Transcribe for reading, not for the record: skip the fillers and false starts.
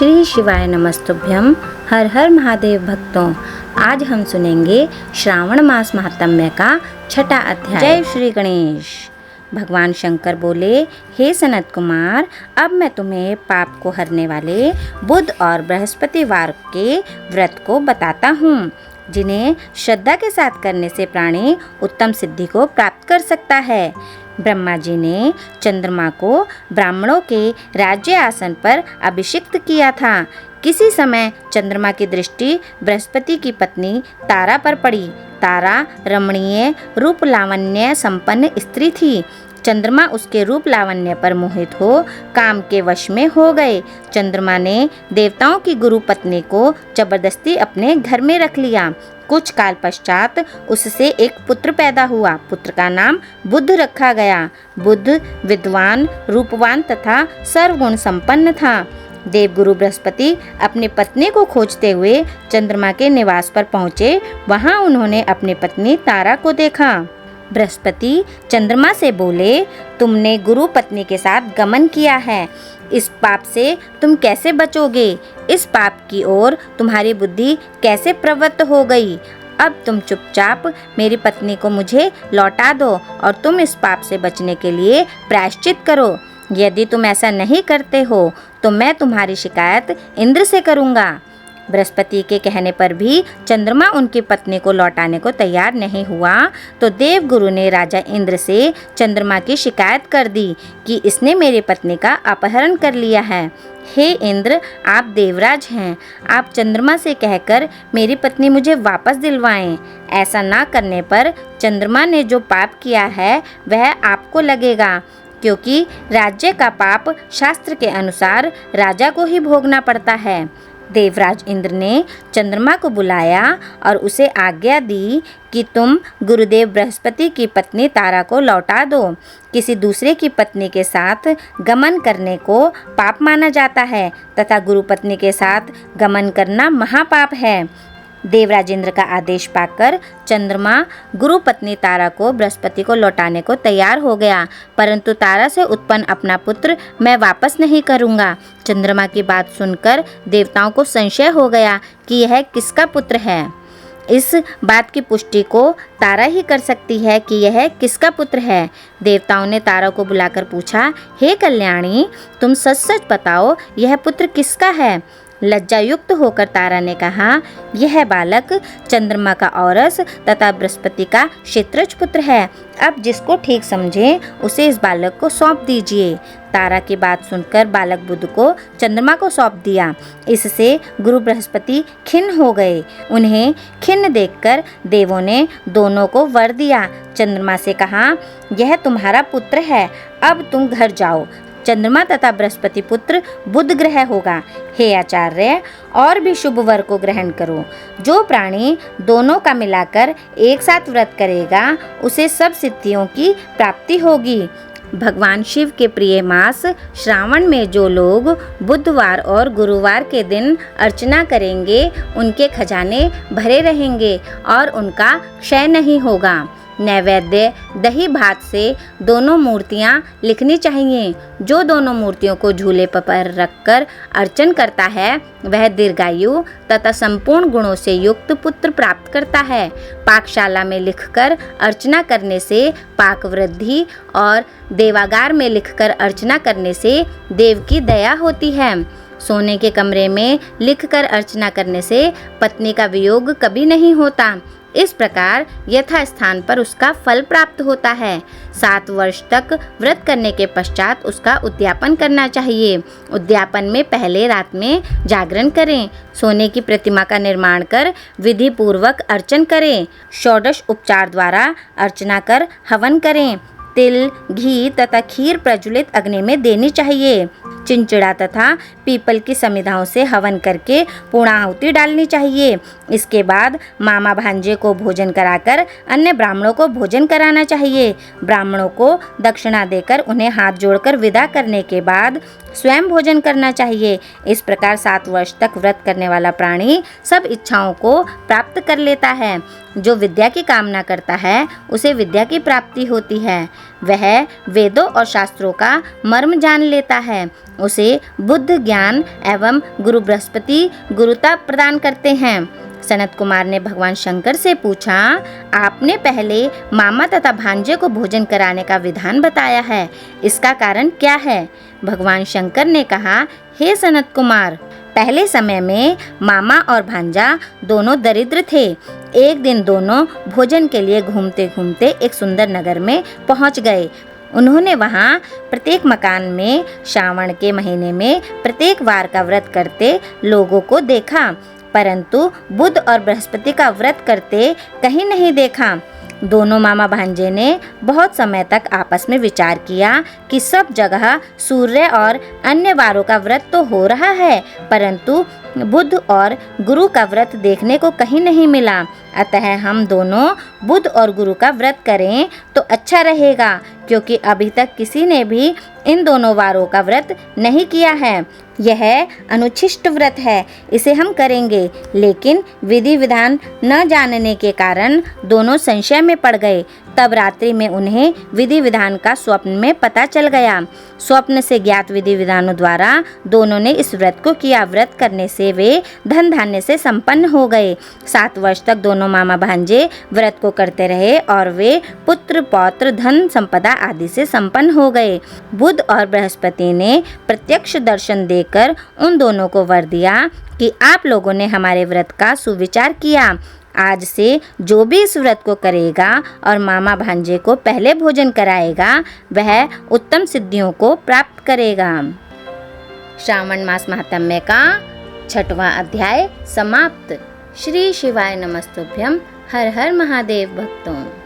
श्री शिवाय नमस्तुभ्यम। हर हर महादेव भक्तों, आज हम सुनेंगे श्रावण मास महात्म्य का छठा अध्याय। जय श्री गणेश। भगवान शंकर बोले, हे सनत कुमार, अब मैं तुम्हें पाप को हरने वाले बुध और बृहस्पतिवार के व्रत को बताता हूँ, जिन्हें श्रद्धा के साथ करने से प्राणी उत्तम सिद्धि को प्राप्त कर सकता है। ब्रह्मा जी ने चंद्रमा को ब्राह्मणों के राज्य आसन पर अभिषिक्त किया था। किसी समय चंद्रमा की दृष्टि बृहस्पति की पत्नी तारा पर पड़ी। तारा रमणीय रूप लावण्य संपन्न स्त्री थी। चंद्रमा उसके रूप लावण्य पर मोहित हो काम के वश में हो गए। चंद्रमा ने देवताओं की गुरु पत्नी को जबरदस्ती अपने घर में रख लिया। कुछ काल पश्चात उससे एक पुत्र पैदा हुआ। पुत्र का नाम बुध रखा गया। बुध विद्वान, रूपवान तथा सर्वगुण संपन्न था। देवगुरु बृहस्पति अपनी पत्नी को खोजते हुए चंद्रमा के निवास पर पहुँचे। वहाँ उन्होंने अपनी पत्नी तारा को देखा। बृहस्पति चंद्रमा से बोले, तुमने गुरु पत्नी के साथ गमन किया है, इस पाप से तुम कैसे बचोगे? इस पाप की ओर तुम्हारी बुद्धि कैसे प्रवृत्त हो गई? अब तुम चुपचाप मेरी पत्नी को मुझे लौटा दो और तुम इस पाप से बचने के लिए प्रायश्चित करो। यदि तुम ऐसा नहीं करते हो तो मैं तुम्हारी शिकायत इंद्र से करूँगा। बृहस्पति के कहने पर भी चंद्रमा उनकी पत्नी को लौटाने को तैयार नहीं हुआ, तो देवगुरु ने राजा इंद्र से चंद्रमा की शिकायत कर दी कि इसने मेरी पत्नी का अपहरण कर लिया है। हे इंद्र, आप देवराज हैं, आप चंद्रमा से कहकर मेरी पत्नी मुझे वापस दिलवाएं। ऐसा ना करने पर चंद्रमा ने जो पाप किया है वह आपको लगेगा, क्योंकि राज्य का पाप शास्त्र के अनुसार राजा को ही भोगना पड़ता है। देवराज इंद्र ने चंद्रमा को बुलाया और उसे आज्ञा दी कि तुम गुरुदेव बृहस्पति की पत्नी तारा को लौटा दो। किसी दूसरे की पत्नी के साथ गमन करने को पाप माना जाता है तथा गुरु पत्नी के साथ गमन करना महापाप है। देवराज इंद्र का आदेश पाकर चंद्रमा गुरु पत्नी तारा को बृहस्पति को लौटाने को तैयार हो गया, परंतु तारा से उत्पन्न अपना पुत्र मैं वापस नहीं करूँगा। चंद्रमा की बात सुनकर देवताओं को संशय हो गया कि यह किसका पुत्र है। इस बात की पुष्टि को तारा ही कर सकती है कि यह किसका पुत्र है। देवताओं ने तारा को बुलाकर पूछा, हे कल्याणी, तुम सच सच बताओ, यह पुत्र किसका है? लज्जा युक्त होकर तारा ने कहा, यह बालक चंद्रमा का औरस तथा बृहस्पति का क्षेत्रज पुत्र है। अब जिसको ठीक समझे उसे इस बालक को सौंप दीजिए। तारा की बात सुनकर बालक बुध को चंद्रमा को सौंप दिया। इससे गुरु बृहस्पति खिन्न हो गए। उन्हें खिन्न देखकर देवों ने दोनों को वर दिया। चंद्रमा से कहा, यह तुम्हारा पुत्र है, अब तुम घर जाओ। चंद्रमा तथा बृहस्पति पुत्र बुध ग्रह होगा। हे आचार्य, और भी शुभ वर को ग्रहण करो। जो प्राणी दोनों का मिलाकर एक साथ व्रत करेगा उसे सब सिद्धियों की प्राप्ति होगी। भगवान शिव के प्रिय मास श्रावण में जो लोग बुधवार और गुरुवार के दिन अर्चना करेंगे उनके खजाने भरे रहेंगे और उनका क्षय नहीं होगा। नैवेद्य दही भात से दोनों मूर्तियाँ लिखनी चाहिए। जो दोनों मूर्तियों को झूले पर रखकर अर्चन करता है वह दीर्घायु तथा संपूर्ण गुणों से युक्त पुत्र प्राप्त करता है। पाकशाला में लिखकर अर्चना करने से पाक वृद्धि और देवागार में लिखकर अर्चना करने से देव की दया होती है। सोने के कमरे में लिखकर अर्चना करने से पत्नी का वियोग कभी नहीं होता। इस प्रकार यथा स्थान पर उसका फल प्राप्त होता है। 7 वर्ष तक व्रत करने के पश्चात उसका उद्यापन करना चाहिए। उद्यापन में पहले रात में जागरण करें। सोने की प्रतिमा का निर्माण कर विधि पूर्वक अर्चन करें। षोडश उपचार द्वारा अर्चना कर हवन करें। तिल, घी तथा खीर प्रज्वलित अग्नि में देनी चाहिए। चिंचिड़ा तथा पीपल की समिधाओं से हवन करके पूर्णाहुति डालनी चाहिए। इसके बाद मामा भांजे को भोजन कराकर अन्य ब्राह्मणों को भोजन कराना चाहिए। ब्राह्मणों को दक्षिणा देकर उन्हें हाथ जोड़कर विदा करने के बाद स्वयं भोजन करना चाहिए। इस प्रकार 7 वर्ष तक व्रत करने वाला प्राणी सब इच्छाओं को प्राप्त कर लेता है। जो विद्या की कामना करता है उसे विद्या की प्राप्ति होती है। वह वेदों और शास्त्रों का मर्म जान लेता है। उसे बुद्ध ज्ञान एवं गुरु बृहस्पति गुरुता प्रदान करते हैं। सनत कुमार ने भगवान शंकर से पूछा, आपने पहले मामा तथा भांजे को भोजन कराने का विधान बताया है, इसका कारण क्या है? भगवान शंकर ने कहा, हे सनत कुमार, पहले समय में मामा और भांजा दोनों दरिद्र थे। एक दिन दोनों भोजन के लिए घूमते घूमते एक सुंदर नगर में पहुंच गए। उन्होंने वहां प्रत्येक मकान में श्रावण के महीने में प्रत्येक वार का व्रत करते लोगों को देखा, परंतु बुध और बृहस्पति का व्रत करते कहीं नहीं देखा। दोनों मामा भांजे ने बहुत समय तक आपस में विचार किया कि सब जगह सूर्य और अन्य वारों का व्रत तो हो रहा है, परंतु बुध और गुरु का व्रत देखने को कहीं नहीं मिला। अतः हम दोनों बुध और गुरु का व्रत करें तो अच्छा रहेगा, क्योंकि अभी तक किसी ने भी इन दोनों वारों का व्रत नहीं किया है। यह अनुच्छिष्ट व्रत है, इसे हम करेंगे। लेकिन विधि विधान न जानने के कारण दोनों संशय में पड़ गए। तब रात्रि में उन्हें विधि विधान का स्वप्न में पता चल गया। स्वप्न से ज्ञात विधि विधानों द्वारा दोनों ने इस व्रत को किया। व्रत करने से वे धन धान्य से संपन्न हो गए। 7 वर्ष तक दोनों मामा भांजे व्रत को करते रहे और वे पुत्र पौत्र धन संपदा आदि से संपन्न हो गए। बुध और बृहस्पति ने प्रत्यक्ष दर्शन देकर उन दोनों को वर दिया कि आप लोगों ने हमारे व्रत का सुविचार किया। आज से जो भी इस व्रत को करेगा और मामा भांजे को पहले भोजन कराएगा, वह उत्तम सिद्धियों को प्राप्त करेगा। श्रावण मास महात्म्य का 6वां अध्याय समाप्त। श्री शिवाय नमस्तुभ्यं। हर हर महादेव भक्तों।